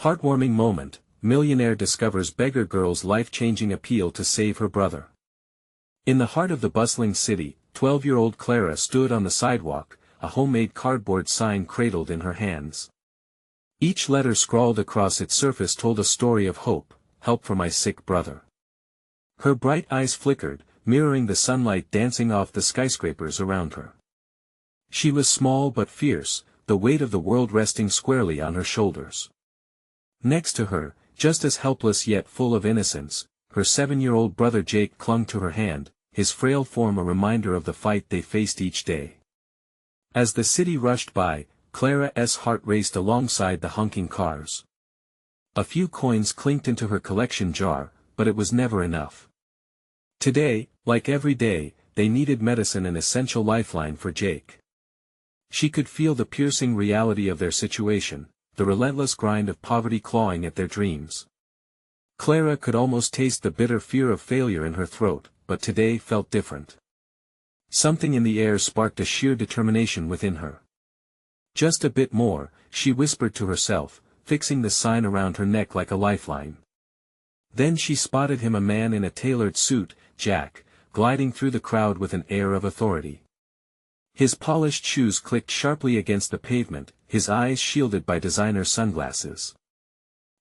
Heartwarming moment, Millionaire discovers Beggar girl's life-changing appeal to save her brother. In the heart of the bustling city, 12-year-old Clara stood on the sidewalk, a homemade cardboard sign cradled in her hands. Each letter scrawled across its surface told a story of hope, help for my sick brother. Her bright eyes flickered, mirroring the sunlight dancing off the skyscrapers around her. She was small but fierce, the weight of the world resting squarely on her shoulders. Next to her, just as helpless yet full of innocence, her 7-year-old brother Jake clung to her hand, his frail form a reminder of the fight they faced each day. As the city rushed by, Clara's heart raced alongside the honking cars. A few coins clinked into her collection jar, but it was never enough. Today, like every day, they needed medicine, an essential lifeline for Jake. She could feel the piercing reality of their situation, the relentless grind of poverty clawing at their dreams. Clara could almost taste the bitter fear of failure in her throat, but today felt different. Something in the air sparked a sheer determination within her. Just a bit more, she whispered to herself, fixing the sign around her neck like a lifeline. Then she spotted him, a man in a tailored suit, Jack, gliding through the crowd with an air of authority. His polished shoes clicked sharply against the pavement, his eyes shielded by designer sunglasses.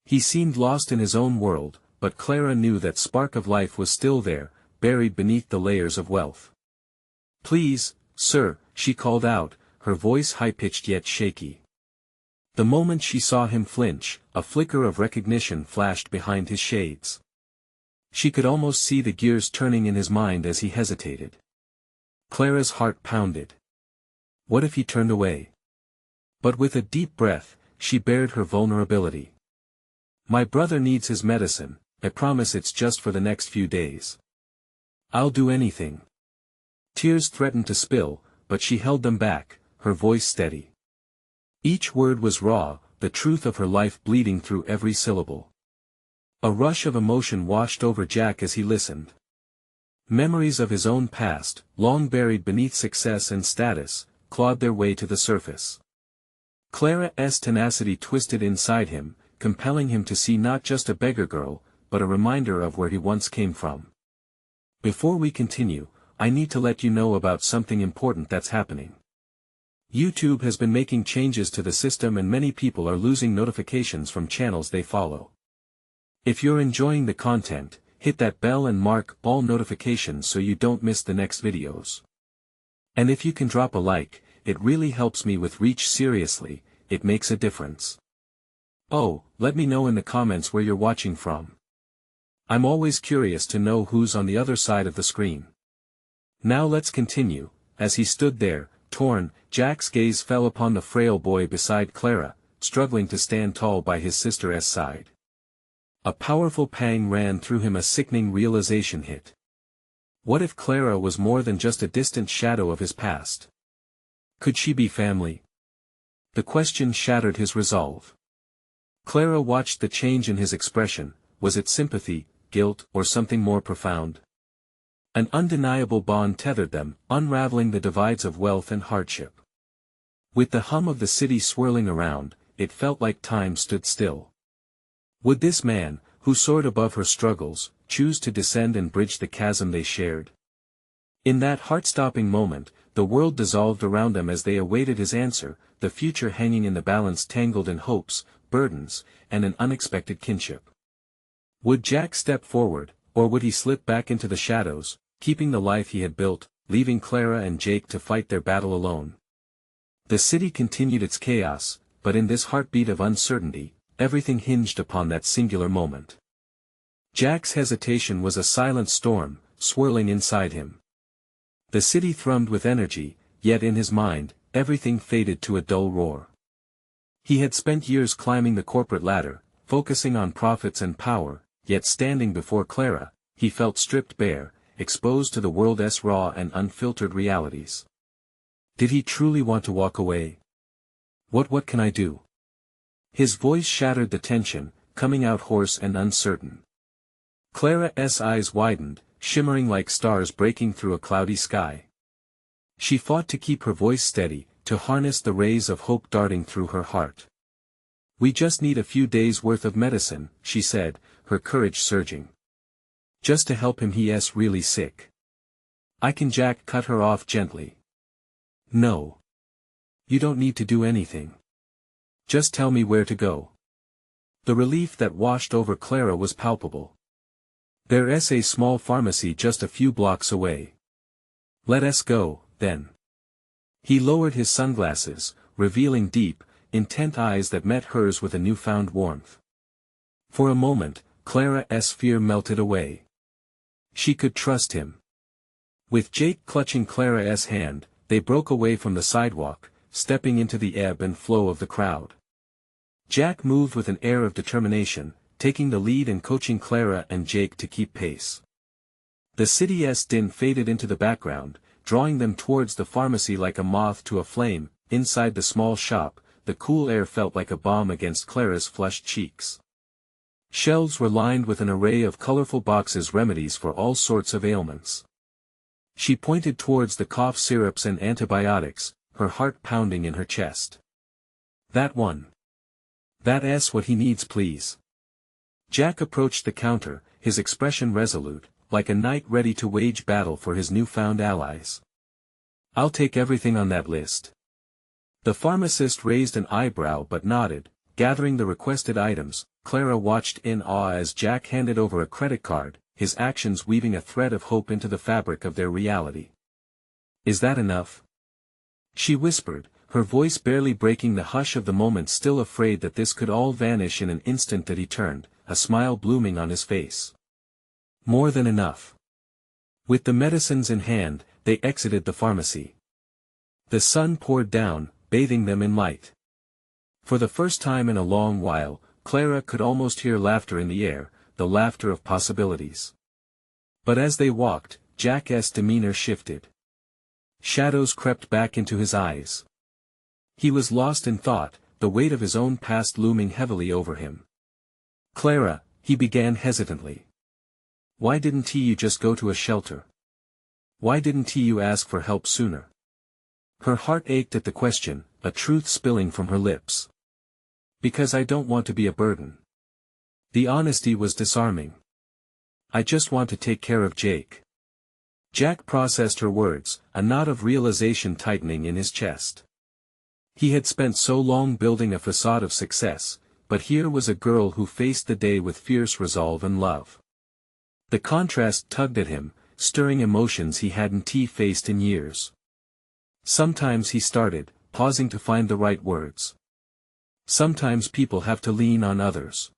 He seemed lost in his own world, but Clara knew that spark of life was still there, buried beneath the layers of wealth. "Please, sir," she called out, her voice high-pitched yet shaky. The moment she saw him flinch, a flicker of recognition flashed behind his shades. She could almost see the gears turning in his mind as he hesitated. Clara's heart pounded. What if he turned away? But with a deep breath, she bared her vulnerability. "My brother needs his medicine, I promise it's just for the next few days. I'll do anything." Tears threatened to spill, but she held them back, her voice steady. Each word was raw, the truth of her life bleeding through every syllable. A rush of emotion washed over Jack as he listened. Memories of his own past, long buried beneath success and status, clawed their way to the surface. Clara's tenacity twisted inside him, compelling him to see not just a beggar girl, but a reminder of where he once came from. Before we continue, I need to let you know about something important that's happening. YouTube has been making changes to the system and many people are losing notifications from channels they follow. If you're enjoying the content, hit that bell and mark all notifications so you don't miss the next videos. And if you can drop a like, it really helps me with reach. Seriously, it makes a difference. Oh, let me know in the comments where you're watching from. I'm always curious to know who's on the other side of the screen. Now let's continue. As he stood there, torn, Jack's gaze fell upon the frail boy beside Clara, struggling to stand tall by his sister's side. A powerful pang ran through him, a sickening realization hit. What if Clara was more than just a distant shadow of his past? Could she be family? The question shattered his resolve. Clara watched the change in his expression. Was it sympathy, guilt, or something more profound? An undeniable bond tethered them, unraveling the divides of wealth and hardship. With the hum of the city swirling around, it felt like time stood still. Would this man, who soared above her struggles, choose to descend and bridge the chasm they shared? In that heart-stopping moment, the world dissolved around them as they awaited his answer, the future hanging in the balance, tangled in hopes, burdens, and an unexpected kinship. Would Jack step forward, or would he slip back into the shadows, keeping the life he had built, leaving Clara and Jake to fight their battle alone? The city continued its chaos, but in this heartbeat of uncertainty, everything hinged upon that singular moment. Jack's hesitation was a silent storm, swirling inside him. The city thrummed with energy, yet in his mind, everything faded to a dull roar. He had spent years climbing the corporate ladder, focusing on profits and power, yet standing before Clara, he felt stripped bare, exposed to the world's raw and unfiltered realities. Did he truly want to walk away? What can I do? His voice shattered the tension, coming out hoarse and uncertain. Clara's eyes widened, shimmering like stars breaking through a cloudy sky. She fought to keep her voice steady, to harness the rays of hope darting through her heart. "We just need a few days' worth of medicine," she said, her courage surging. "Just to help him, he's really sick." "I can." Jack cut her off gently. "No. You don't need to do anything. Just tell me where to go." The relief that washed over Clara was palpable. "There's a small pharmacy just a few blocks away." "Let us go, then." He lowered his sunglasses, revealing deep, intent eyes that met hers with a newfound warmth. For a moment, Clara's fear melted away. She could trust him. With Jake clutching Clara's hand, they broke away from the sidewalk, stepping into the ebb and flow of the crowd. Jack moved with an air of determination, taking the lead and coaching Clara and Jake to keep pace. The city's din faded into the background, drawing them towards the pharmacy like a moth to a flame. Inside the small shop, the cool air felt like a balm against Clara's flushed cheeks. Shelves were lined with an array of colorful boxes, remedies for all sorts of ailments. She pointed towards the cough syrups and antibiotics, her heart pounding in her chest. "That one. That's what he needs, please." Jack approached the counter, his expression resolute, like a knight ready to wage battle for his newfound allies. "I'll take everything on that list." The pharmacist raised an eyebrow but nodded, gathering the requested items. Clara watched in awe as Jack handed over a credit card, his actions weaving a thread of hope into the fabric of their reality. "Is that enough?" she whispered, her voice barely breaking the hush of the moment, still afraid that this could all vanish in an instant that he turned, a smile blooming on his face. "More than enough." With the medicines in hand, they exited the pharmacy. The sun poured down, bathing them in light. For the first time in a long while, Clara could almost hear laughter in the air, the laughter of possibilities. But as they walked, Jack's demeanor shifted. Shadows crept back into his eyes. He was lost in thought, the weight of his own past looming heavily over him. "Clara," he began hesitantly. "Why didn't you just go to a shelter? Why didn't you ask for help sooner?" Her heart ached at the question, a truth spilling from her lips. "Because I don't want to be a burden." The honesty was disarming. "I just want to take care of Jake." Jack processed her words, a knot of realization tightening in his chest. He had spent so long building a facade of success, but here was a girl who faced the day with fierce resolve and love. The contrast tugged at him, stirring emotions he hadn't faced in years. Sometimes he started, pausing to find the right words. Sometimes people have to lean on others.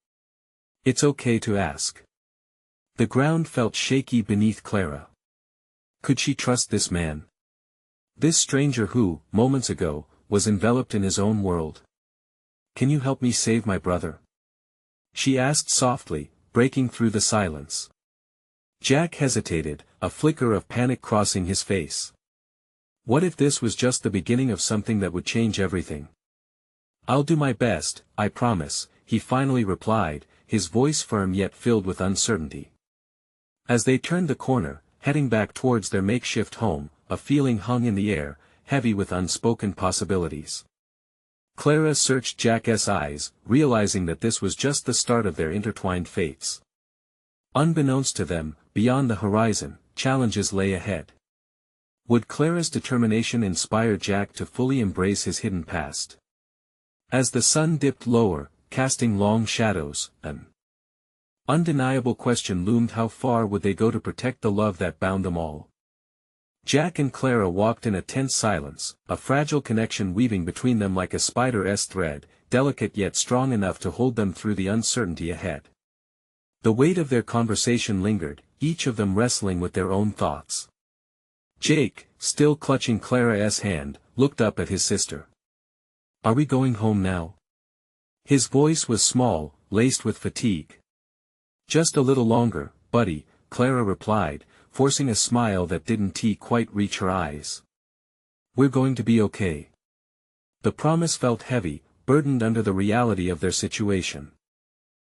It's okay to ask. The ground felt shaky beneath Clara. Could she trust this man? This stranger who, moments ago, was enveloped in his own world. "Can you help me save my brother?" she asked softly, breaking through the silence. Jack hesitated, a flicker of panic crossing his face. What if this was just the beginning of something that would change everything? "I'll do my best, I promise," he finally replied, his voice firm yet filled with uncertainty. As they turned the corner, heading back towards their makeshift home, a feeling hung in the air, heavy with unspoken possibilities. Clara searched Jack's eyes, realizing that this was just the start of their intertwined fates. Unbeknownst to them, beyond the horizon, challenges lay ahead. Would Clara's determination inspire Jack to fully embrace his hidden past? As the sun dipped lower, casting long shadows, an undeniable question loomed: how far would they go to protect the love that bound them all? Jack and Clara walked in a tense silence, a fragile connection weaving between them like a spider's thread, delicate yet strong enough to hold them through the uncertainty ahead. The weight of their conversation lingered, each of them wrestling with their own thoughts. Jake, still clutching Clara's hand, looked up at his sister. "Are we going home now?" His voice was small, laced with fatigue. "Just a little longer, buddy," Clara replied, forcing a smile that didn't quite reach her eyes. "We're going to be okay." The promise felt heavy, burdened under the reality of their situation.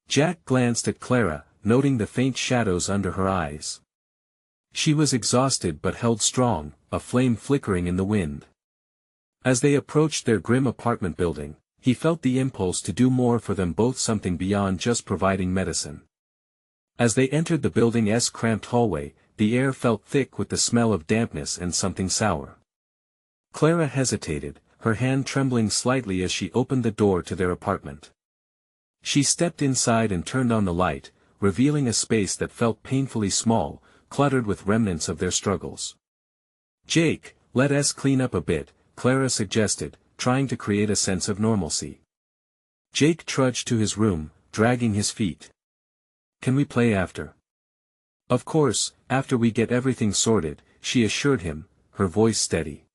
Jack glanced at Clara, noting the faint shadows under her eyes. She was exhausted but held strong, a flame flickering in the wind. As they approached their grim apartment building, He felt the impulse to do more for them both, something beyond just providing medicine. As they entered the building's cramped hallway, the air felt thick with the smell of dampness and something sour. Clara hesitated, her hand trembling slightly as she opened the door to their apartment. She stepped inside and turned on the light, revealing a space that felt painfully small, cluttered with remnants of their struggles. "Jake, let us clean up a bit," Clara suggested, trying to create a sense of normalcy. Jake trudged to his room, dragging his feet. "Can we play after?" "Of course, after we get everything sorted," she assured him, her voice steady.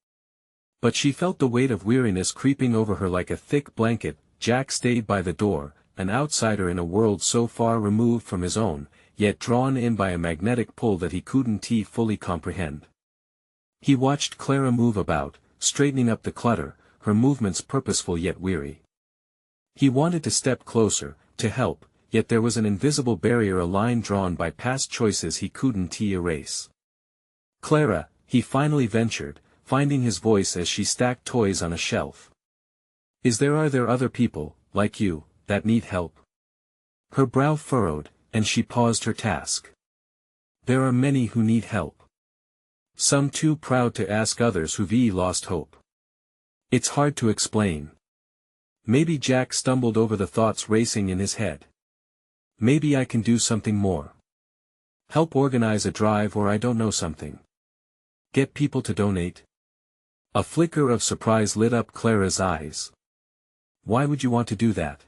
But she felt the weight of weariness creeping over her like a thick blanket. Jack stayed by the door, an outsider in a world so far removed from his own, yet drawn in by a magnetic pull that he couldn't fully comprehend. He watched Clara move about, straightening up the clutter, her movements purposeful yet weary. He wanted to step closer, to help, yet there was an invisible barrier, a line drawn by past choices he couldn't erase. "Clara," he finally ventured, finding his voice as she stacked toys on a shelf. Are there other people, like you, that need help?" Her brow furrowed, and she paused her task. "There are many who need help. Some too proud to ask, others who've lost hope. It's hard to explain." Maybe Jack stumbled over the thoughts racing in his head. "Maybe I can do something more. Help organize a drive, or I don't know, something. Get people to donate." A flicker of surprise lit up Clara's eyes. "Why would you want to do that?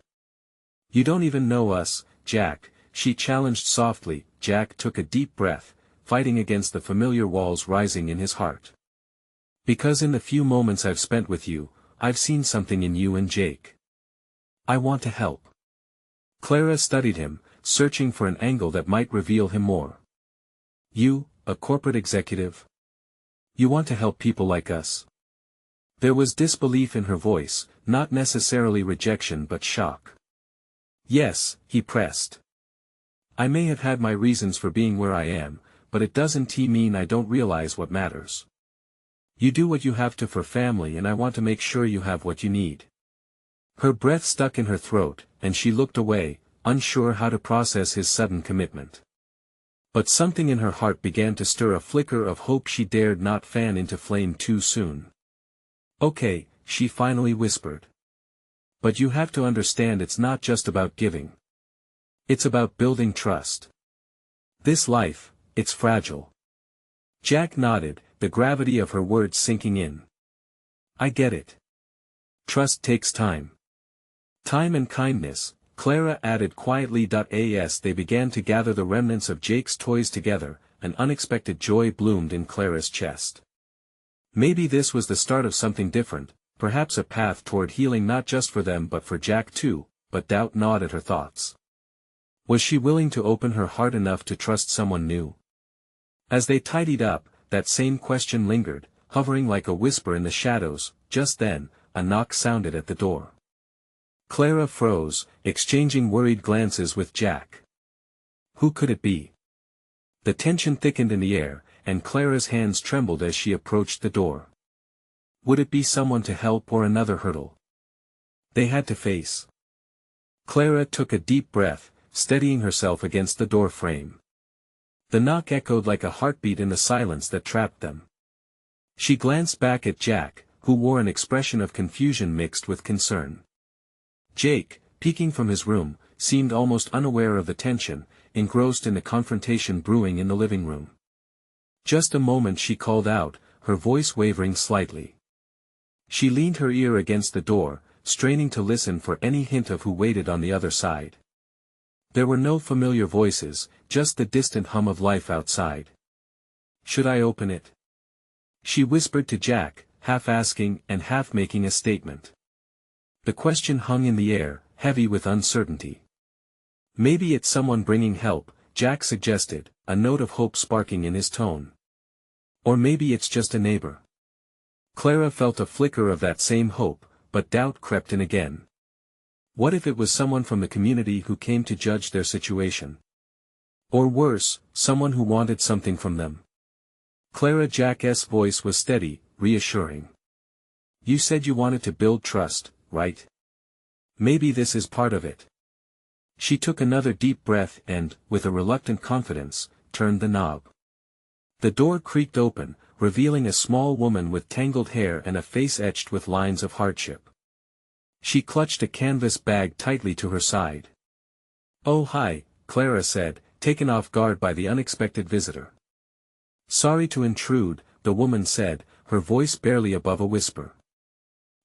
You don't even know us, Jack," she challenged softly. Jack took a deep breath, fighting against the familiar walls rising in his heart. "Because in the few moments I've spent with you, I've seen something in you and Jake. I want to help." Clara studied him, searching for an angle that might reveal him more. "You, a corporate executive? You want to help people like us?" There was disbelief in her voice, not necessarily rejection but shock. "Yes," he pressed. "I may have had my reasons for being where I am, but it doesn't mean I don't realize what matters. You do what you have to for family, and I want to make sure you have what you need." Her breath stuck in her throat, and she looked away, unsure how to process his sudden commitment. But something in her heart began to stir, a flicker of hope she dared not fan into flame too soon. "Okay," she finally whispered. "But you have to understand, it's not just about giving. It's about building trust. This life, it's fragile." Jack nodded, the gravity of her words sinking in. "I get it. Trust takes time. Time and kindness," Clara added quietly. As they began to gather the remnants of Jake's toys together, an unexpected joy bloomed in Clara's chest. Maybe this was the start of something different, perhaps a path toward healing, not just for them but for Jack too. But doubt gnawed at her thoughts. Was she willing to open her heart enough to trust someone new? As they tidied up, that same question lingered, hovering like a whisper in the shadows. Just then, a knock sounded at the door. Clara froze, exchanging worried glances with Jack. Who could it be? The tension thickened in the air, and Clara's hands trembled as she approached the door. Would it be someone to help, or another hurdle they had to face? Clara took a deep breath, steadying herself against the door frame. The knock echoed like a heartbeat in the silence that trapped them. She glanced back at Jack, who wore an expression of confusion mixed with concern. Jake, peeking from his room, seemed almost unaware of the tension, engrossed in the confrontation brewing in the living room. "Just a moment," she called out, her voice wavering slightly. She leaned her ear against the door, straining to listen for any hint of who waited on the other side. There were no familiar voices, just the distant hum of life outside. "Should I open it?" she whispered to Jack, half asking and half making a statement. The question hung in the air, heavy with uncertainty. "Maybe it's someone bringing help," Jack suggested, a note of hope sparking in his tone. "Or maybe it's just a neighbor." Clara felt a flicker of that same hope, but doubt crept in again. What if it was someone from the community who came to judge their situation? Or worse, someone who wanted something from them? Jack's voice was steady, reassuring. "You said you wanted to build trust, right? Maybe this is part of it. She took another deep breath and, with a reluctant confidence, turned the knob. The door creaked open, revealing a small woman with tangled hair and a face etched with lines of hardship. She clutched a canvas bag tightly to her side. "Oh hi," Clara said, taken off guard by the unexpected visitor. "Sorry to intrude," the woman said, her voice barely above a whisper.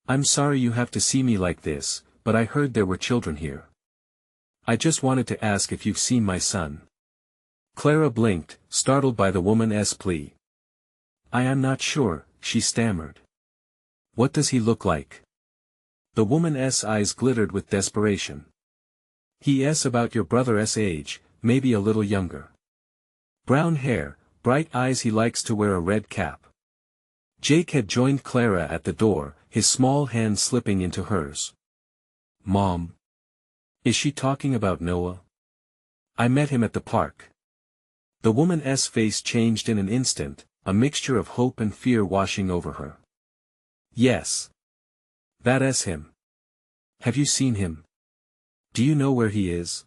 "I'm sorry you have to see me like this, but I heard there were children here. I just wanted to ask if you've seen my son." Clara blinked, startled by the woman's plea. "I am not sure," she stammered. "What does he look like?" The woman's eyes glittered with desperation. "He's about your brother's age, maybe a little younger. Brown hair, bright eyes, he likes to wear a red cap." Jake had joined Clara at the door, his small hand slipping into hers. "Mom. Is she talking about Noah? I met him at the park." The woman's face changed in an instant, a mixture of hope and fear washing over her. "Yes. That's him. Have you seen him? Do you know where he is?"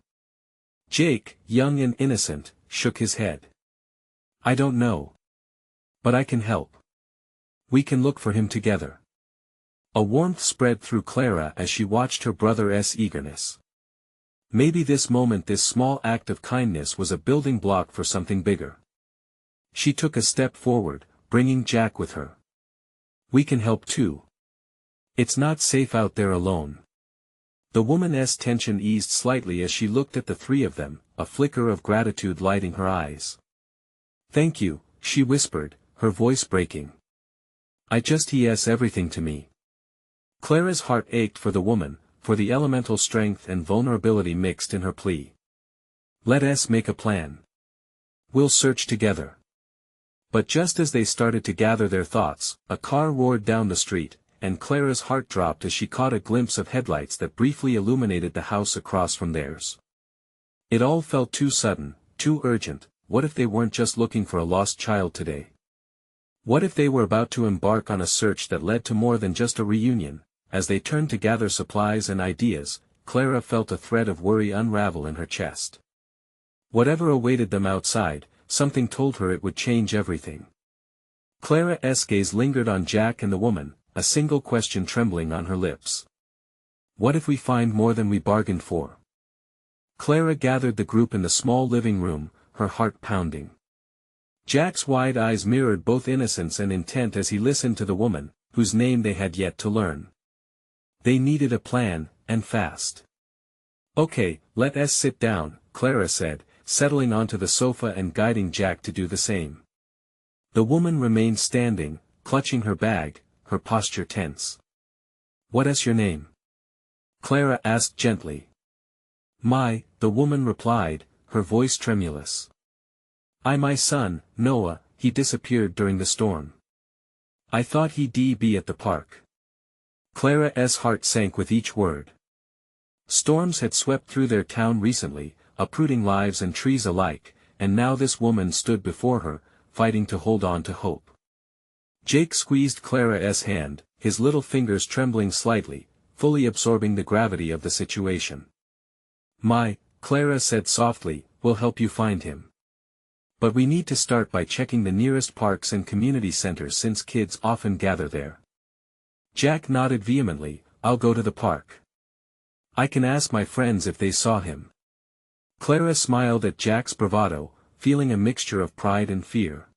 Jake, young and innocent, shook his head. "I don't know. But I can help. We can look for him together." A warmth spread through Clara as she watched her brother's eagerness. Maybe this moment, this small act of kindness, was a building block for something bigger. She took a step forward, bringing Jack with her. "We can help too. It's not safe out there alone." The woman's tension eased slightly as she looked at the three of them, a flicker of gratitude lighting her eyes. "Thank you," she whispered, her voice breaking. He's everything to me." Clara's heart ached for the woman, for the elemental strength and vulnerability mixed in her plea. "Let us make a plan. We'll search together." But just as they started to gather their thoughts, a car roared down the street, and Clara's heart dropped as she caught a glimpse of headlights that briefly illuminated the house across from theirs. It all felt too sudden, too urgent. What if they weren't just looking for a lost child today? What if they were about to embark on a search that led to more than just a reunion? As they turned to gather supplies and ideas, Clara felt a thread of worry unravel in her chest. Whatever awaited them outside, something told her it would change everything. Clara's gaze lingered on Jack and the woman, a single question trembling on her lips. "What if we find more than we bargained for?" Clara gathered the group in the small living room, her heart pounding. Jack's wide eyes mirrored both innocence and intent as he listened to the woman, whose name they had yet to learn. They needed a plan, and fast. "Okay, let us sit down," Clara said, settling onto the sofa and guiding Jack to do the same. The woman remained standing, clutching her bag, her posture tense. "What's your name?" Clara asked gently. The woman replied, her voice tremulous. My son, Noah, he disappeared during the storm. I thought he'd be at the park." Clara's heart sank with each word. Storms had swept through their town recently, uprooting lives and trees alike, and now this woman stood before her, fighting to hold on to hope. Jake squeezed Clara's hand, his little fingers trembling slightly, fully absorbing the gravity of the situation. Clara said softly, "we'll help you find him. But we need to start by checking the nearest parks and community centers since kids often gather there." Jack nodded vehemently, "I'll go to the park. I can ask my friends if they saw him." Clara smiled at Jack's bravado, feeling a mixture of pride and fear.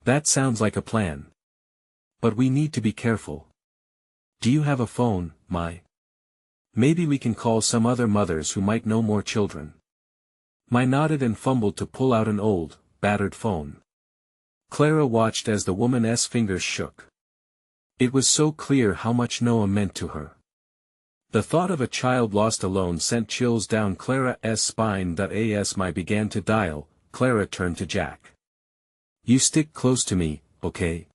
"That sounds like a plan. But we need to be careful. Do you have a phone, Maybe we can call some other mothers who might know more children." Nodded and fumbled to pull out an old, battered phone. Clara watched as the woman's fingers shook. It was so clear how much Noah meant to her. The thought of a child lost alone sent chills down Clara's spine. As began to dial, Clara turned to Jack. "You stick close to me, okay?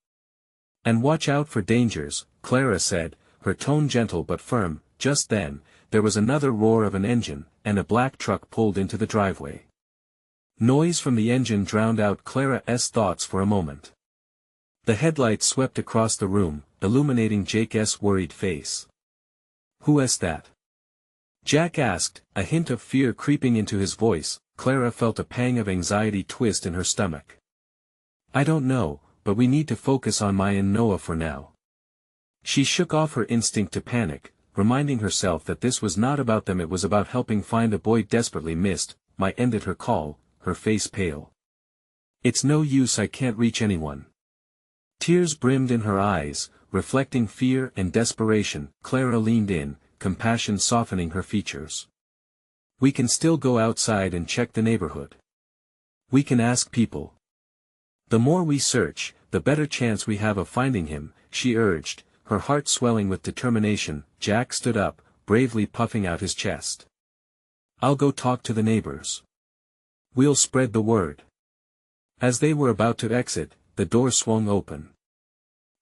And watch out for dangers," Clara said, her tone gentle but firm. Just then, there was another roar of an engine, and a black truck pulled into the driveway. Noise from the engine drowned out Clara's thoughts for a moment. The headlights swept across the room, illuminating Jake's worried face. "Who's that?" Jack asked, a hint of fear creeping into his voice. Clara felt a pang of anxiety twist in her stomach. I don't know, but we need to focus on Maya and Noah for now. She shook off her instinct to panic, reminding herself that this was not about them, it was about helping find a boy desperately missed. Maya ended her call, her face pale. It's no use, I can't reach anyone. Tears brimmed in her eyes, reflecting fear and desperation. Clara leaned in, compassion softening her features. We can still go outside and check the neighborhood. We can ask people. The more we search, the better chance we have of finding him, she urged, her heart swelling with determination. Jack stood up, bravely puffing out his chest. I'll go talk to the neighbors. We'll spread the word. As they were about to exit, the door swung open.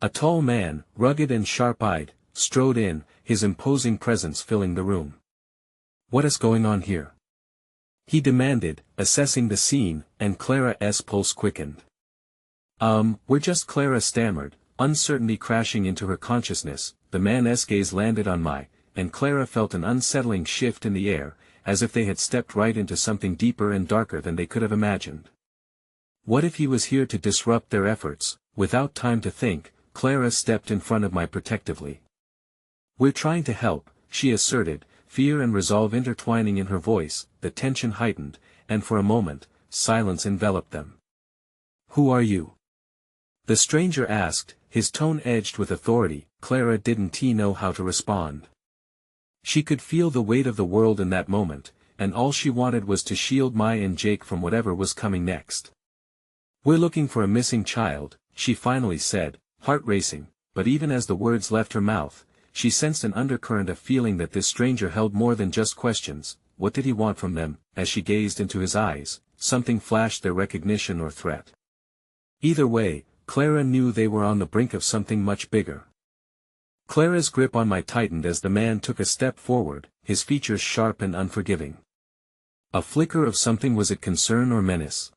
A tall man, rugged and sharp-eyed, strode in, his imposing presence filling the room. What is going on here? He demanded, assessing the scene, and Clara's pulse quickened. We're just, Clara stammered, uncertainty crashing into her consciousness. The man's gaze landed on Mai, and Clara felt an unsettling shift in the air, as if they had stepped right into something deeper and darker than they could have imagined. What if he was here to disrupt their efforts? Without time to think, Clara stepped in front of Mai protectively. We're trying to help, she asserted, fear and resolve intertwining in her voice. The tension heightened, and for a moment, silence enveloped them. Who are you? The stranger asked, his tone edged with authority. Clara didn't know how to respond. She could feel the weight of the world in that moment, and all she wanted was to shield Mai and Jake from whatever was coming next. We're looking for a missing child, she finally said, heart racing, but even as the words left her mouth, she sensed an undercurrent of feeling that this stranger held more than just questions. What did he want from them? As she gazed into his eyes, something flashed, their recognition or threat. Either way, Clara knew they were on the brink of something much bigger. Clara's grip on Mai tightened as the man took a step forward, his features sharp and unforgiving. A flicker of something, was it concern or menace?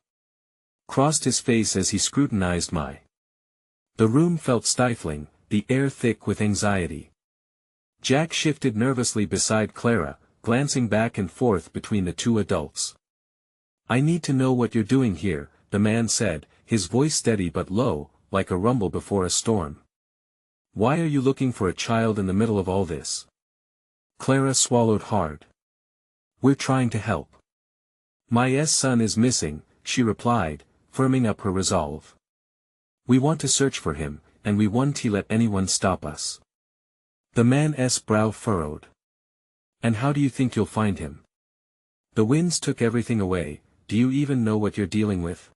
Crossed his face as he scrutinized Mai. The room felt stifling, the air thick with anxiety. Jack shifted nervously beside Clara, glancing back and forth between the two adults. I need to know what you're doing here, the man said, his voice steady but low, like a rumble before a storm. Why are you looking for a child in the middle of all this? Clara swallowed hard. We're trying to help. Mai's son is missing, she replied, firming up her resolve. We want to search for him, and we won't let anyone stop us. The man's brow furrowed. And how do you think you'll find him? The winds took everything away. Do you even know what you're dealing with?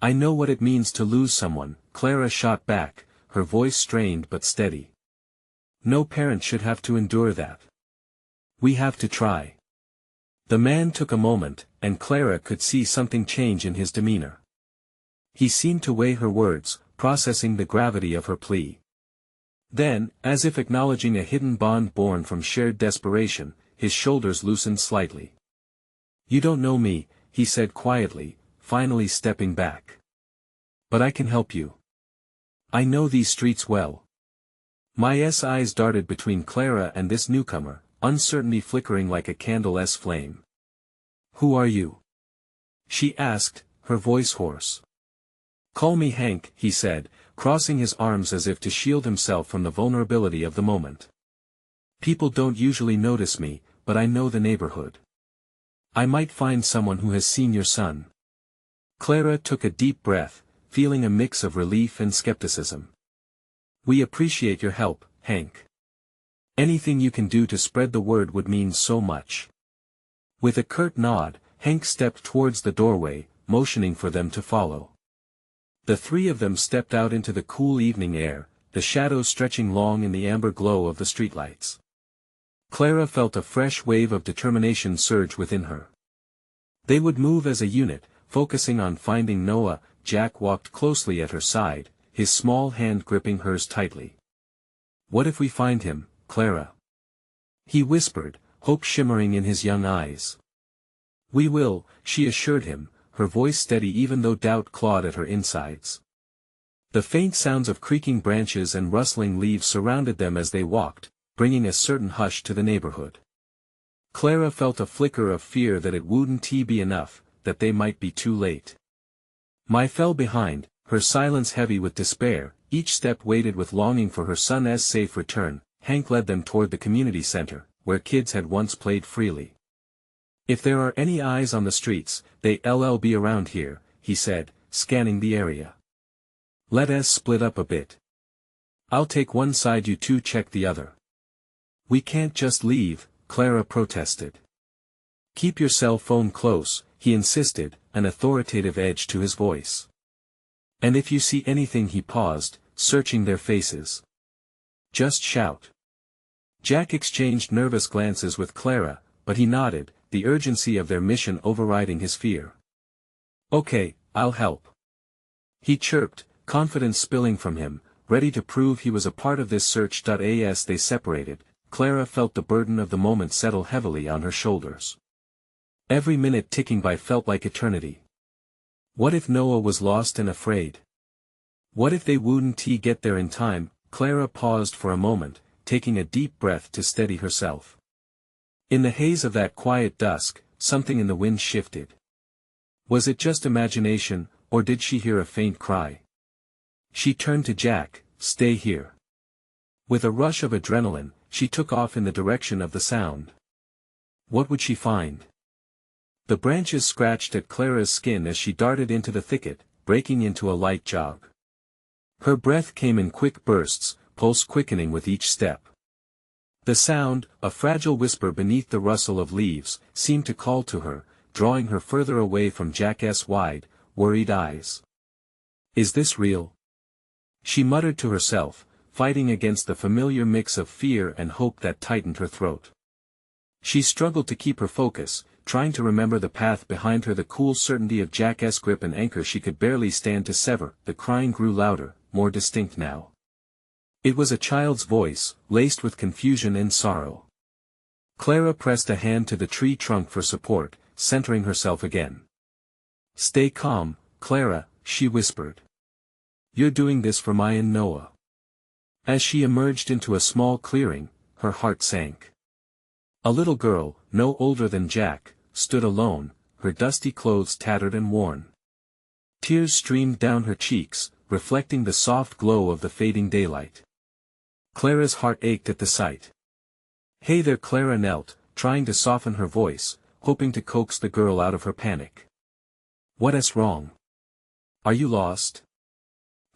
I know what it means to lose someone, Clara shot back, her voice strained but steady. No parent should have to endure that. We have to try. The man took a moment, and Clara could see something change in his demeanor. He seemed to weigh her words, processing the gravity of her plea. Then, as if acknowledging a hidden bond born from shared desperation, his shoulders loosened slightly. You don't know me, he said quietly, finally stepping back. But I can help you. I know these streets well. Mai's eyes darted between Clara and this newcomer, uncertainty flickering like a candle's flame. Who are you? She asked, her voice hoarse. Call me Hank, he said, crossing his arms as if to shield himself from the vulnerability of the moment. People don't usually notice me, but I know the neighborhood. I might find someone who has seen your son. Clara took a deep breath, feeling a mix of relief and skepticism. We appreciate your help, Hank. Anything you can do to spread the word would mean so much. With a curt nod, Hank stepped towards the doorway, motioning for them to follow. The three of them stepped out into the cool evening air, the shadows stretching long in the amber glow of the streetlights. Clara felt a fresh wave of determination surge within her. They would move as a unit, focusing on finding Noah. Jack walked closely at her side, his small hand gripping hers tightly. What if we find him, Clara? He whispered, hope shimmering in his young eyes. We will, she assured him, her voice steady even though doubt clawed at her insides. The faint sounds of creaking branches and rustling leaves surrounded them as they walked, bringing a certain hush to the neighborhood. Clara felt a flicker of fear that it wouldn't be enough, that they might be too late. Mai fell behind, her silence heavy with despair, each step weighted with longing for her son's safe return. Hank led them toward the community center, where kids had once played freely. If there are any eyes on the streets, they'll be around here, he said, scanning the area. Let us split up a bit. I'll take one side, you two check the other. We can't just leave, Clara protested. Keep your cell phone close, he insisted, an authoritative edge to his voice. And if you see anything, he paused, searching their faces. Just shout. Jack exchanged nervous glances with Clara, but he nodded, the urgency of their mission overriding his fear. Okay, I'll help. He chirped, confidence spilling from him, ready to prove he was a part of this search. As they separated, Clara felt the burden of the moment settle heavily on her shoulders. Every minute ticking by felt like eternity. What if Noah was lost and afraid? What if they wouldn't get there in time? Clara paused for a moment, taking a deep breath to steady herself. In the haze of that quiet dusk, something in the wind shifted. Was it just imagination, or did she hear a faint cry? She turned to Jack. Stay here. With a rush of adrenaline, she took off in the direction of the sound. What would she find? The branches scratched at Clara's skin as she darted into the thicket, breaking into a light jog. Her breath came in quick bursts, pulse quickening with each step. The sound, a fragile whisper beneath the rustle of leaves, seemed to call to her, drawing her further away from Jack's wide, worried eyes. Is this real? She muttered to herself, fighting against the familiar mix of fear and hope that tightened her throat. She struggled to keep her focus, trying to remember the path behind her, the cool certainty of Jack's grip and anchor she could barely stand to sever. The crying grew louder, more distinct now. It was a child's voice, laced with confusion and sorrow. Clara pressed a hand to the tree trunk for support, centering herself again. Stay calm, Clara, she whispered. You're doing this for Mai and Noah. As she emerged into a small clearing, her heart sank. A little girl, no older than Jack, stood alone, her dusty clothes tattered and worn. Tears streamed down her cheeks, reflecting the soft glow of the fading daylight. Clara's heart ached at the sight. Hey there, Clara knelt, trying to soften her voice, hoping to coax the girl out of her panic. What's wrong? Are you lost?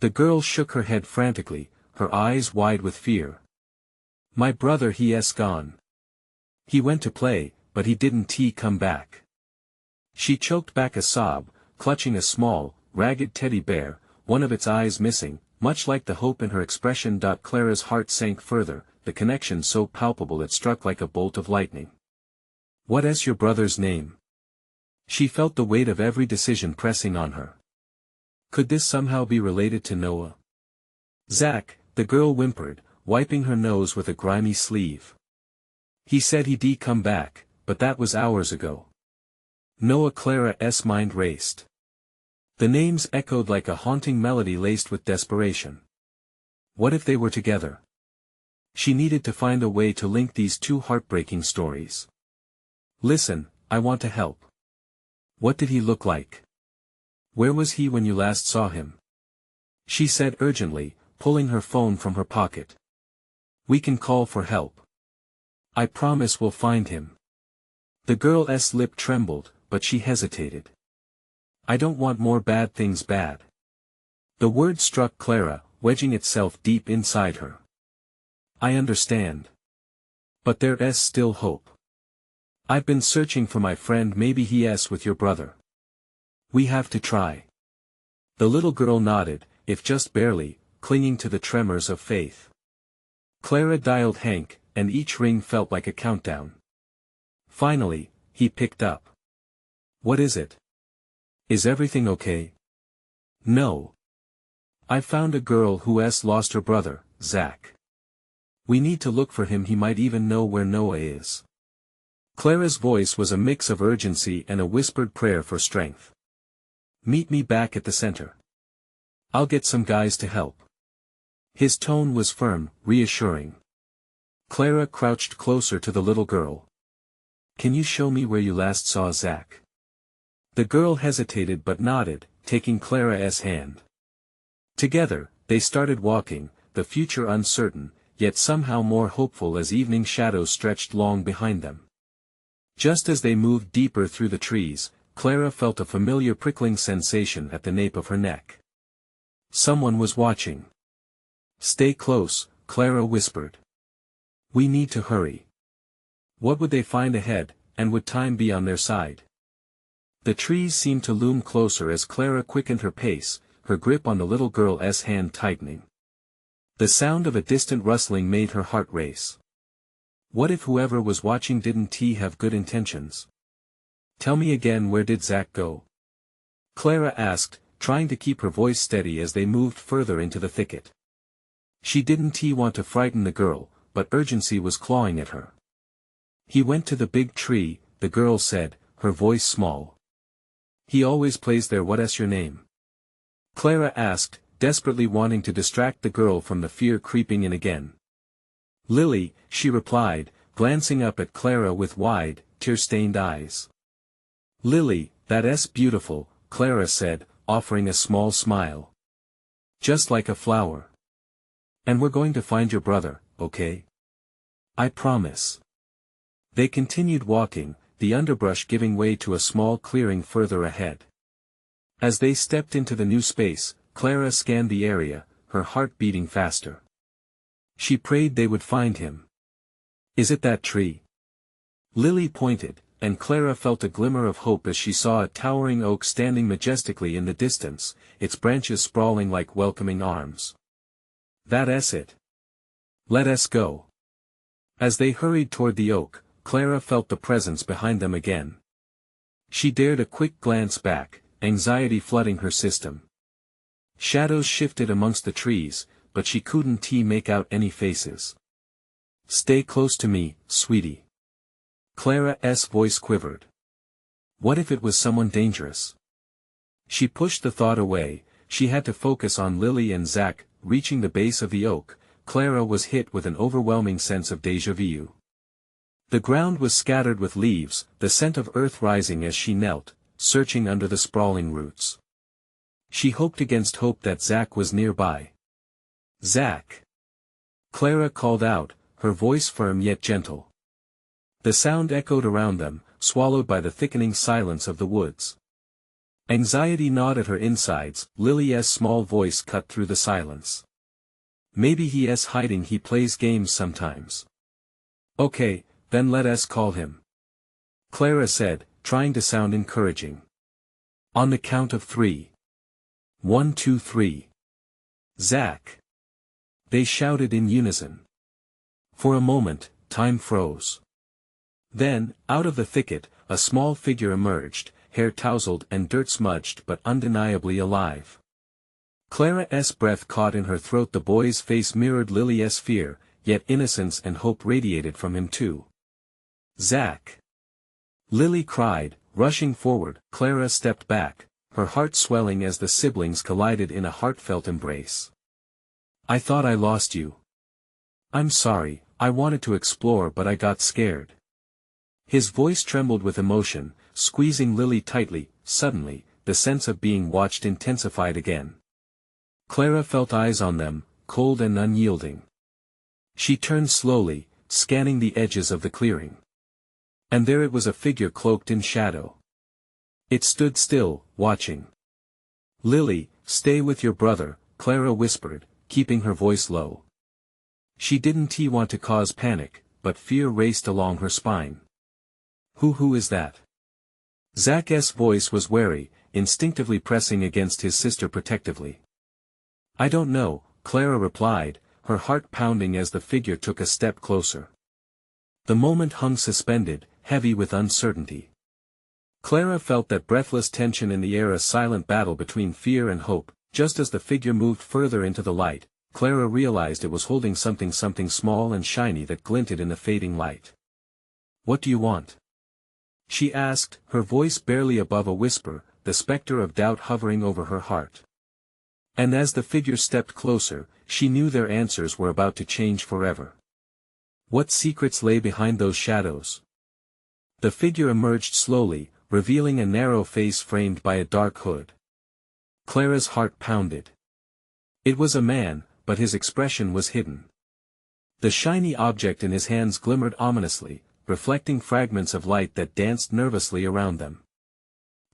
The girl shook her head frantically, her eyes wide with fear. My brother, he's gone. He went to play, but he didn't come back. She choked back a sob, clutching a small, ragged teddy bear, one of its eyes missing, much like the hope in her expression. Clara's heart sank further, the connection so palpable it struck like a bolt of lightning. What's your brother's name? She felt the weight of every decision pressing on her. Could this somehow be related to Noah? Zach, the girl whimpered, wiping her nose with a grimy sleeve. He said he'd come back, but that was hours ago. Noah. Clara's mind raced. The names echoed like a haunting melody laced with desperation. What if they were together? She needed to find a way to link these two heartbreaking stories. Listen, I want to help. What did he look like? Where was he when you last saw him? She said urgently, pulling her phone from her pocket. We can call for help. I promise we'll find him. The girl's lip trembled, but she hesitated. I don't want more bad things. Bad. The word struck Clara, wedging itself deep inside her. I understand. But there's still hope. I've been searching for my friend. Maybe he's with your brother. We have to try. The little girl nodded, if just barely, clinging to the tremors of faith. Clara dialed Hank, and each ring felt like a countdown. Finally, he picked up. What is it? Is everything okay? No. I found a girl who's lost her brother, Zach. We need to look for him. He might even know where Noah is. Clara's voice was a mix of urgency and a whispered prayer for strength. Meet me back at the center. I'll get some guys to help. His tone was firm, reassuring. Clara crouched closer to the little girl. Can you show me where you last saw Zach? The girl hesitated but nodded, taking Clara's hand. Together, they started walking, the future uncertain, yet somehow more hopeful as evening shadows stretched long behind them. Just as they moved deeper through the trees, Clara felt a familiar prickling sensation at the nape of her neck. Someone was watching. Stay close, Clara whispered. We need to hurry. What would they find ahead, and would time be on their side? The trees seemed to loom closer as Clara quickened her pace, her grip on the little girl's hand tightening. The sound of a distant rustling made her heart race. What if whoever was watching didn't have good intentions? Tell me again, where did Zach go? Clara asked, trying to keep her voice steady as they moved further into the thicket. She didn't want to frighten the girl, but urgency was clawing at her. He went to the big tree, the girl said, her voice small. He always plays there. What's your name? Clara asked, desperately wanting to distract the girl from the fear creeping in again. Lily, she replied, glancing up at Clara with wide, tear-stained eyes. Lily, that's beautiful, Clara said, offering a small smile. Just like a flower. And we're going to find your brother, okay? I promise. They continued walking, the underbrush giving way to a small clearing further ahead. As they stepped into the new space, Clara scanned the area, her heart beating faster. She prayed they would find him. Is it that tree? Lily pointed, and Clara felt a glimmer of hope as she saw a towering oak standing majestically in the distance, its branches sprawling like welcoming arms. That's it. Let us go. As they hurried toward the oak, Clara felt the presence behind them again. She dared a quick glance back, anxiety flooding her system. Shadows shifted amongst the trees, but she couldn't make out any faces. Stay close to me, sweetie. Clara's voice quivered. What if it was someone dangerous? She pushed the thought away. She had to focus on Lily and Zach. Reaching the base of the oak, Clara was hit with an overwhelming sense of déjà vu. The ground was scattered with leaves, the scent of earth rising as she knelt, searching under the sprawling roots. She hoped against hope that Zach was nearby. Zach! Clara called out, her voice firm yet gentle. The sound echoed around them, swallowed by the thickening silence of the woods. Anxiety gnawed at her insides. Lily's small voice cut through the silence. Maybe he's hiding. He plays games sometimes. Okay, then let us call him. Clara said, trying to sound encouraging. On the count of 3. 1, 2, 3. Zach! They shouted in unison. For a moment, time froze. Then, out of the thicket, a small figure emerged, hair tousled and dirt-smudged but undeniably alive. Clara's breath caught in her throat. The boy's face mirrored Lily's fear, yet innocence and hope radiated from him too. Zach! Lily cried, rushing forward. Clara stepped back, her heart swelling as the siblings collided in a heartfelt embrace. I thought I lost you. I'm sorry, I wanted to explore but I got scared. His voice trembled with emotion, squeezing Lily tightly. Suddenly, the sense of being watched intensified again. Clara felt eyes on them, cold and unyielding. She turned slowly, scanning the edges of the clearing. And there it was, a figure cloaked in shadow. It stood still, watching. Lily, stay with your brother, Clara whispered, keeping her voice low. She didn't want to cause panic, but fear raced along her spine. Who is that? Zach's voice was wary, instinctively pressing against his sister protectively. I don't know, Clara replied, her heart pounding as the figure took a step closer. The moment hung suspended, heavy with uncertainty. Clara felt that breathless tension in the air, a silent battle between fear and hope. Just as the figure moved further into the light, Clara realized it was holding something small and shiny that glinted in the fading light. What do you want? She asked, her voice barely above a whisper, the specter of doubt hovering over her heart. And as the figure stepped closer, she knew their answers were about to change forever. What secrets lay behind those shadows? The figure emerged slowly, revealing a narrow face framed by a dark hood. Clara's heart pounded. It was a man, but his expression was hidden. The shiny object in his hands glimmered ominously, reflecting fragments of light that danced nervously around them.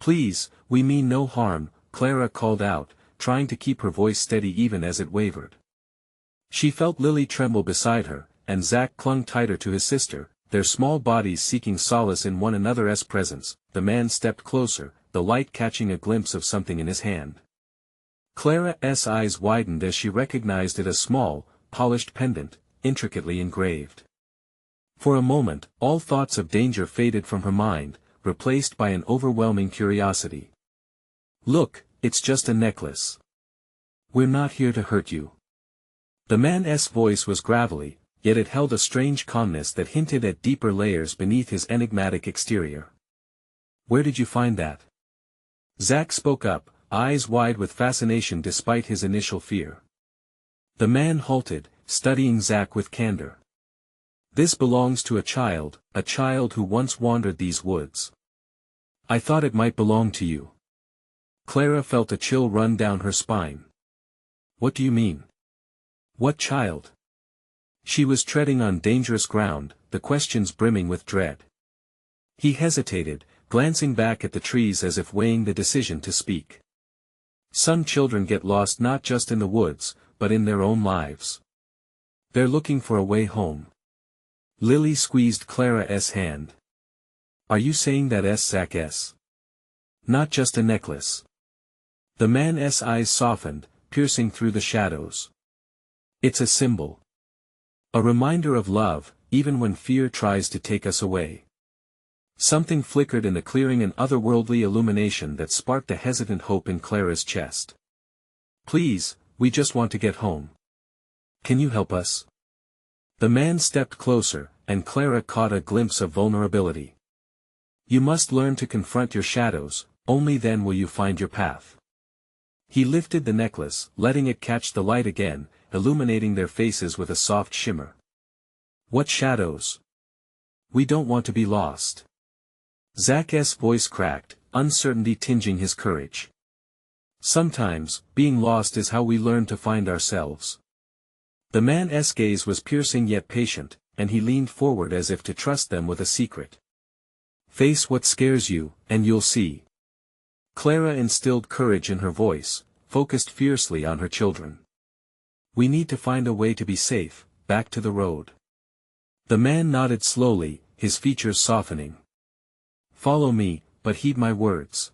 "Please, we mean no harm," Clara called out, trying to keep her voice steady even as it wavered. She felt Lily tremble beside her, and Zack clung tighter to his sister, their small bodies seeking solace in one another's presence. The man stepped closer, the light catching a glimpse of something in his hand. Clara's eyes widened as she recognized it, a small, polished pendant, intricately engraved. For a moment, all thoughts of danger faded from her mind, replaced by an overwhelming curiosity. "Look, it's just a necklace. We're not here to hurt you." The man's voice was gravelly, yet it held a strange calmness that hinted at deeper layers beneath his enigmatic exterior. "Where did you find that?" Zack spoke up, eyes wide with fascination despite his initial fear. The man halted, studying Zack with candor. "This belongs to a child who once wandered these woods. I thought it might belong to you." Clara felt a chill run down her spine. "What do you mean? What child?" She was treading on dangerous ground, the questions brimming with dread. He hesitated, glancing back at the trees as if weighing the decision to speak. "Some children get lost not just in the woods, but in their own lives. They're looking for a way home." Lily squeezed Clara's hand. "Are you saying that Zack's not just a necklace?" The man's eyes softened, piercing through the shadows. "It's a symbol. A reminder of love, even when fear tries to take us away." Something flickered in the clearing, an otherworldly illumination that sparked a hesitant hope in Clara's chest. "Please, we just want to get home. Can you help us?" The man stepped closer, and Clara caught a glimpse of vulnerability. "You must learn to confront your shadows, only then will you find your path." He lifted the necklace, letting it catch the light again, illuminating their faces with a soft shimmer. "What shadows? We don't want to be lost." Zack's voice cracked, uncertainty tinging his courage. "Sometimes, being lost is how we learn to find ourselves." The man's gaze was piercing yet patient, and he leaned forward as if to trust them with a secret. "Face what scares you, and you'll see." Clara instilled courage in her voice, focused fiercely on her children. "We need to find a way to be safe, back to the road." The man nodded slowly, his features softening. "Follow me, but heed my words.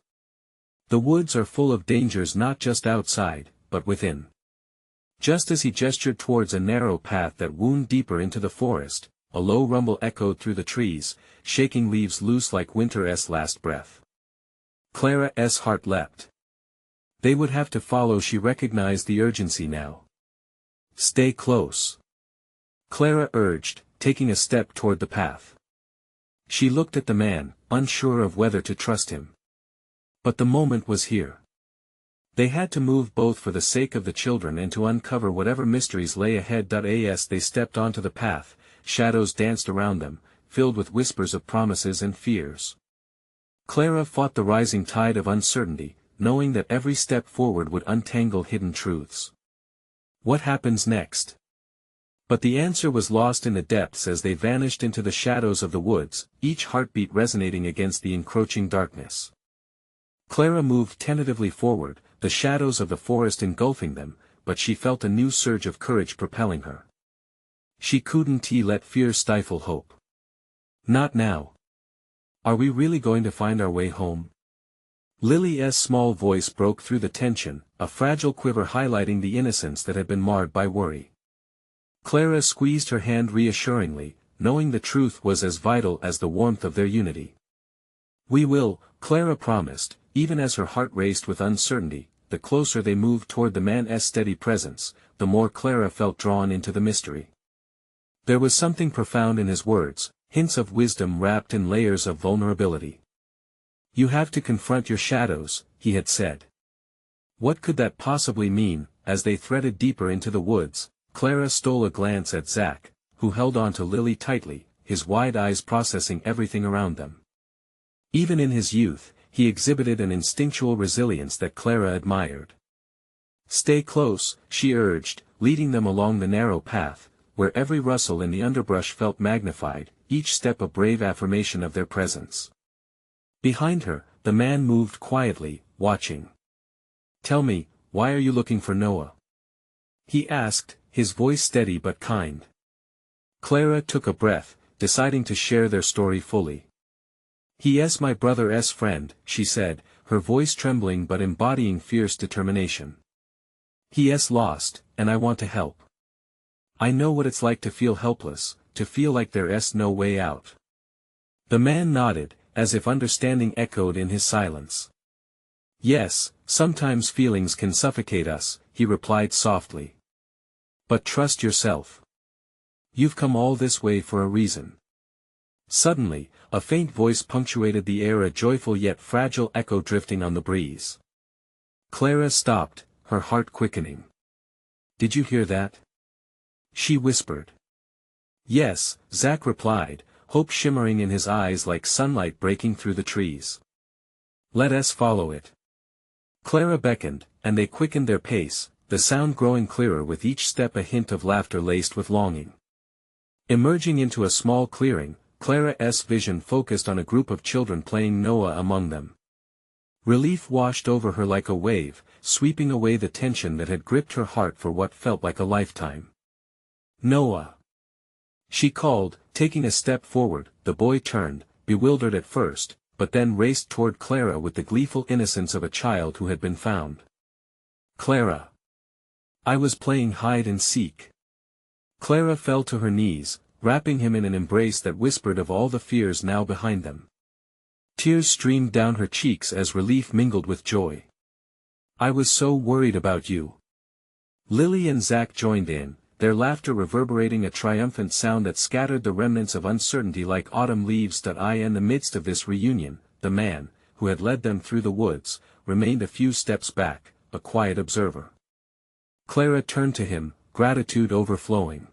The woods are full of dangers, not just outside, but within." Just as he gestured towards a narrow path that wound deeper into the forest, a low rumble echoed through the trees, shaking leaves loose like winter's last breath. Clara's heart leapt. They would have to follow. She recognized the urgency now. "Stay close," Clara urged, taking a step toward the path. She looked at the man, unsure of whether to trust him. But the moment was here. They had to move, both for the sake of the children and to uncover whatever mysteries lay ahead. As they stepped onto the path, shadows danced around them, filled with whispers of promises and fears. Clara fought the rising tide of uncertainty, knowing that every step forward would untangle hidden truths. What happens next? But the answer was lost in the depths as they vanished into the shadows of the woods, each heartbeat resonating against the encroaching darkness. Clara moved tentatively forward, the shadows of the forest engulfing them, but she felt a new surge of courage propelling her. She couldn't let fear stifle hope. Not now. Are we really going to find our way home? Lily's small voice broke through the tension, a fragile quiver highlighting the innocence that had been marred by worry. Clara squeezed her hand reassuringly, knowing the truth was as vital as the warmth of their unity. "We will," Clara promised, even as her heart raced with uncertainty. The closer they moved toward the man's steady presence, the more Clara felt drawn into the mystery. There was something profound in his words, hints of wisdom wrapped in layers of vulnerability. "You have to confront your shadows," he had said. What could that possibly mean? As they threaded deeper into the woods, Clara stole a glance at Zack, who held on to Lily tightly, his wide eyes processing everything around them. Even in his youth, he exhibited an instinctual resilience that Clara admired. "Stay close," she urged, leading them along the narrow path, where every rustle in the underbrush felt magnified, each step a brave affirmation of their presence. Behind her, the man moved quietly, watching. "Tell me, why are you looking for Noah?" he asked, his voice steady but kind. Clara took a breath, deciding to share their story fully. "He is my brother's friend," she said, her voice trembling but embodying fierce determination. "He is lost, and I want to help. I know what it's like to feel helpless, to feel like there's no way out." The man nodded, as if understanding echoed in his silence. "Yes, sometimes feelings can suffocate us," he replied softly. "But trust yourself. You've come all this way for a reason." Suddenly, a faint voice punctuated the air, a joyful yet fragile echo drifting on the breeze. Clara stopped, her heart quickening. "Did you hear that?" she whispered. "Yes," Zach replied, hope shimmering in his eyes like sunlight breaking through the trees. "Let us follow it." Clara beckoned, and they quickened their pace, the sound growing clearer with each step, a hint of laughter laced with longing. Emerging into a small clearing, Clara's vision focused on a group of children playing, Noah among them. Relief washed over her like a wave, sweeping away the tension that had gripped her heart for what felt like a lifetime. "Noah!" she called, taking a step forward. The boy turned, bewildered at first, but then raced toward Clara with the gleeful innocence of a child who had been found. "Clara! I was playing hide and seek." Clara fell to her knees, wrapping him in an embrace that whispered of all the fears now behind them. Tears streamed down her cheeks as relief mingled with joy. "I was so worried about you." Lily and Zach joined in, their laughter reverberating a triumphant sound that scattered the remnants of uncertainty like autumn leaves. In the midst of this reunion, the man, who had led them through the woods, remained a few steps back, a quiet observer. Clara turned to him, gratitude overflowing.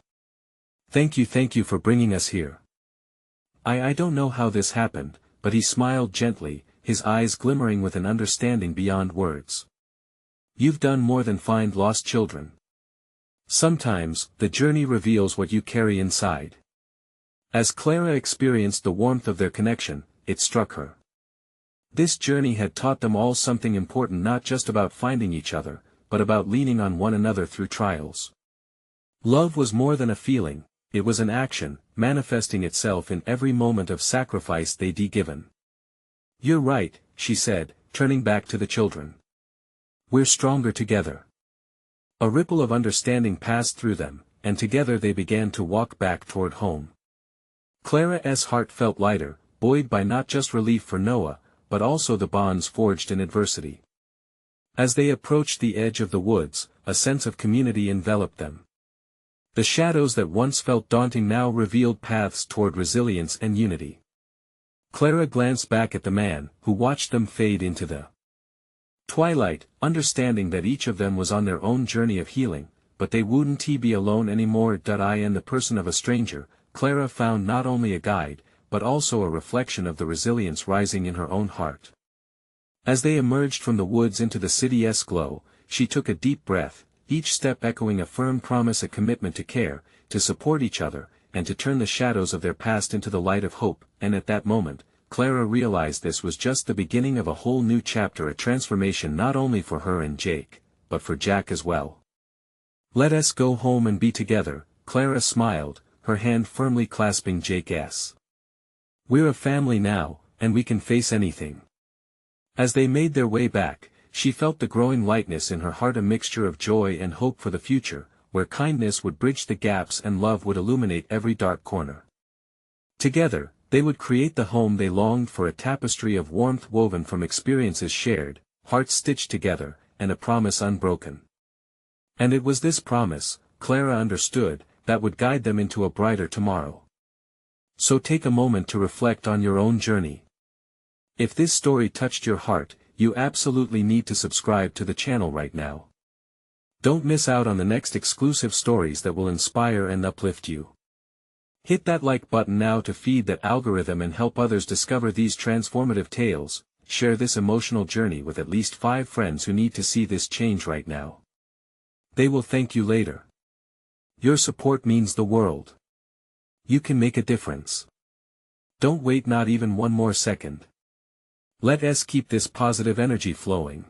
Thank you for bringing us here. I don't know how this happened," but he smiled gently, his eyes glimmering with an understanding beyond words. "You've done more than find lost children. Sometimes, the journey reveals what you carry inside." As Clara experienced the warmth of their connection, it struck her. This journey had taught them all something important, not just about finding each other, but about leaning on one another through trials. Love was more than a feeling, it was an action, manifesting itself in every moment of sacrifice they'd given. "You're right," she said, turning back to the children. "We're stronger together." A ripple of understanding passed through them, and together they began to walk back toward home. Clara's heart felt lighter, buoyed by not just relief for Noah, but also the bonds forged in adversity. As they approached the edge of the woods, a sense of community enveloped them. The shadows that once felt daunting now revealed paths toward resilience and unity. Clara glanced back at the man, who watched them fade into the twilight, understanding that each of them was on their own journey of healing, but they wouldn't be alone anymore. In the person of a stranger, Clara found not only a guide, but also a reflection of the resilience rising in her own heart. As they emerged from the woods into the city's glow, she took a deep breath, each step echoing a firm promise, a commitment to care, to support each other, and to turn the shadows of their past into the light of hope. And at that moment, Clara realized this was just the beginning of a whole new chapter, a transformation not only for her and Jake, but for Jack as well. "Let us go home and be together," Clara smiled, her hand firmly clasping Jake's. "We're a family now, and we can face anything." As they made their way back, she felt the growing lightness in her heart, a mixture of joy and hope for the future, where kindness would bridge the gaps and love would illuminate every dark corner. Together, they would create the home they longed for, a tapestry of warmth woven from experiences shared, hearts stitched together, and a promise unbroken. And it was this promise, Clara understood, that would guide them into a brighter tomorrow. So take a moment to reflect on your own journey. If this story touched your heart, you absolutely need to subscribe to the channel right now. Don't miss out on the next exclusive stories that will inspire and uplift you. Hit that like button now to feed that algorithm and help others discover these transformative tales. Share this emotional journey with at least 5 friends who need to see this change right now. They will thank you later. Your support means the world. You can make a difference. Don't wait not even one more second. Let us keep this positive energy flowing.